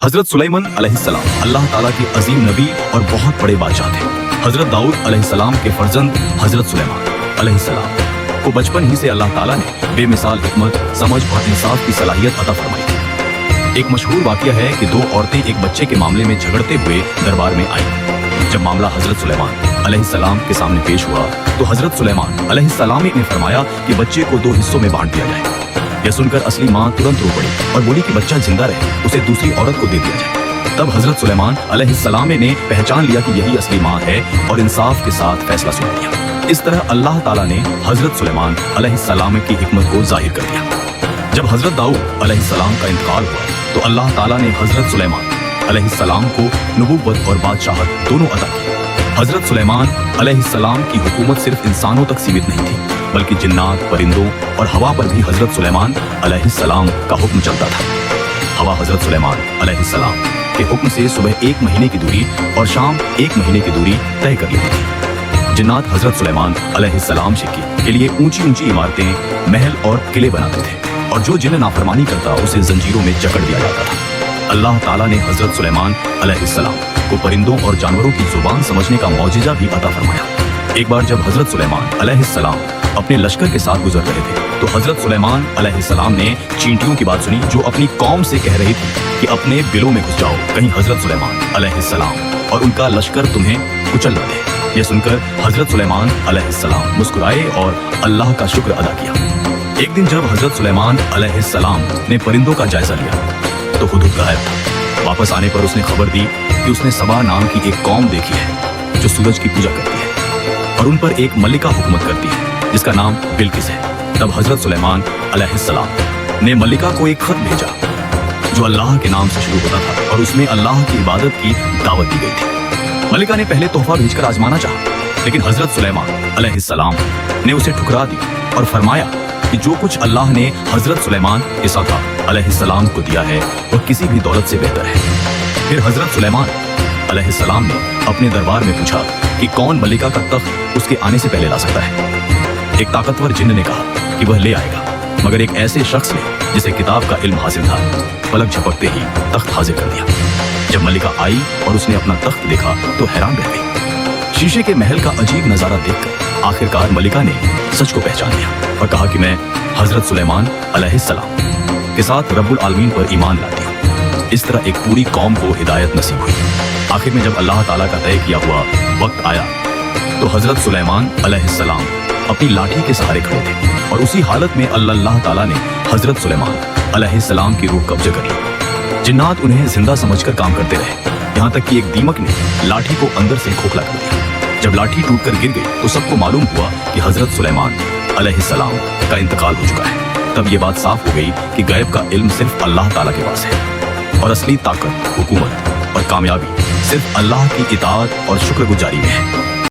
हजरत सुलेमान अलैहिस्सलाम अल्लाह ताला के अजीम नबी और बहुत बड़े बादशाह थे। हजरत दाऊद अलैहिस्सलाम के फर्जंद हजरत सुलेमान अलैहिस्सलाम को बचपन ही से अल्लाह ताला ने बेमिसाल हिकमत, समझ और इंसाफ की सलाहियत अता फरमाई थी। एक मशहूर वाकया है कि दो औरतें एक बच्चे के मामले में झगड़ते हुए दरबार में आईं। जब मामला हजरत सुलेमान अलैहिस्सलाम के सामने पेश हुआ तो हजरत सुलेमान अलैहिस्सलाम ने फरमाया कि बच्चे को दो हिस्सों में बांट दिया जाए। यह सुनकर असली माँ तुरंत रो पड़ी और बोली कि बच्चा जिंदा रहे, उसे दूसरी औरत को दे दिया जाए। तब हजरत सुलेमान अलैहिस्सलाम ने पहचान लिया कि यही असली माँ है और इंसाफ के साथ फैसला सुना दिया। इस तरह अल्लाह ताला ने हजरत सुलेमान अलैहिस्सलाम की हिकमत को जाहिर कर दिया। जब हजरत दाऊद अलैहिस्सलाम का इंतकाल हुआ तो अल्लाह ताला ने हजरत सुलेमान अलैहिस्सलाम को नबूवत और बादशाहत दोनों अता की। हजरत सुलेमान अलैहिस्सलाम की हुकूमत सिर्फ इंसानों तक सीमित नहीं थी, बल्कि जिन्नात, परिंदों और हवा पर भी हजरत सुलेमान अलैहिस्सलाम का हुक्म चलता था। हवा हजरत सुलेमान अलैहिस्सलाम के हुक्म से सुबह 1 महीने की दूरी और शाम 1 महीने की दूरी तय कर लेती थी। जिन्नात हजरत सुलेमान अलैहिस्सलाम के लिए ऊंची ऊंची इमारतें, महल और किले बनाते थे और जो जिन्न नाफरमानी करता उसे जंजीरों में जकड़ दिया जाता था। अल्लाह ताला ने हजरत सुलेमान अलैहिस्सलाम को परिंदों और जानवरों की जुबान समझने का मौजिजा भी अता फरमाया। एक बार जब हजरत सुलेमान अलैहिस्सलाम अपने लश्कर के साथ गुजर रहे थे तो हजरत सुलेमान अलैहिस्सलाम ने चींटियों की बात सुनी जो अपनी कौम से कह रही थी कि अपने बिलों में घुस जाओ, कहीं हजरत सुलेमान अलैहिस्सलाम और उनका लश्कर तुम्हें कुचल न दे। यह सुनकर हजरत सुलेमान अलैहिस्सलाम मुस्कुराए और अल्लाह का शुक्र अदा किया। एक दिन जब हजरत सुलेमान अलैहिस्सलाम ने परिंदों का जायजा लिया तो हुदहुद गायब था। वापस आने पर उसने खबर दी कि उसने सबा नाम की एक कौम देखी है जो सूरज की पूजा करती है और उन पर एक मल्लिका हुकूमत करती है जिसका नाम बिल्किस है। तब हजरत सुलेमान अलैहिस्सलाम ने मल्लिका को एक खत भेजा जो अल्लाह के नाम से शुरू होता था और उसमें अल्लाह की इबादत की दावत दी गई थी। मल्लिका ने पहले तोहफा भेजकर आजमाना चाहा, लेकिन हजरत सुलेमान अलैहिस्सलाम ने उसे ठुकरा दिया और फरमाया कि जो कुछ अल्लाह ने हजरत सुलेमान इसाका अलैहिस्सलाम को दिया है वह किसी भी दौलत से बेहतर है। फिर हजरत सुलेमान अलैहिस्सलाम ने अपने दरबार में पूछा कि कौन मल्लिका का तख्त उसके आने से पहले ला सकता है। एक ताकतवर जिन्न ने कहा कि वह ले आएगा, मगर एक ऐसे शख्स ने जिसे किताब का इल्म हासिल था पलक झपकते ही तख्त हाजिर कर दिया। जब मल्लिका आई और उसने अपना तख्त देखा तो हैरान रह गई। शीशे के महल का अजीब नजारा देखकर आखिरकार मल्लिका ने सच को पहचान लिया और कहा कि मैं हजरत सुलेमान अलैहिस्सलाम के साथ रब्बुल आलमीन पर ईमान लाती हूँ। इस तरह एक पूरी कौम को हिदायत नसीब हुई। आखिर में जब अल्लाह ताला का तय किया हुआ वक्त आया तो हजरत सुलेमान अलैहिस्सलाम अपनी लाठी के सहारे खड़े थे और उसी हालत में अल्लाह ताला ने हजरत सुलेमान अलैहिस्सलाम की रूह कब्जे कर ली। जिन्नात उन्हें जिंदा समझकर काम करते रहे, यहाँ तक कि एक दीमक ने लाठी को अंदर से खोखला कर दिया। जब लाठी टूटकर गिर गई तो सबको मालूम हुआ कि हजरत सुलेमान अलैहिस्सलाम का इंतकाल हो चुका है। तब ये बात साफ हो गई कि गैब का इल्म सिर्फ अल्लाह ताला के पास है और असली ताकत, हुकूमत और कामयाबी सिर्फ अल्लाह की इताअत और शुक्रगुजारी में है।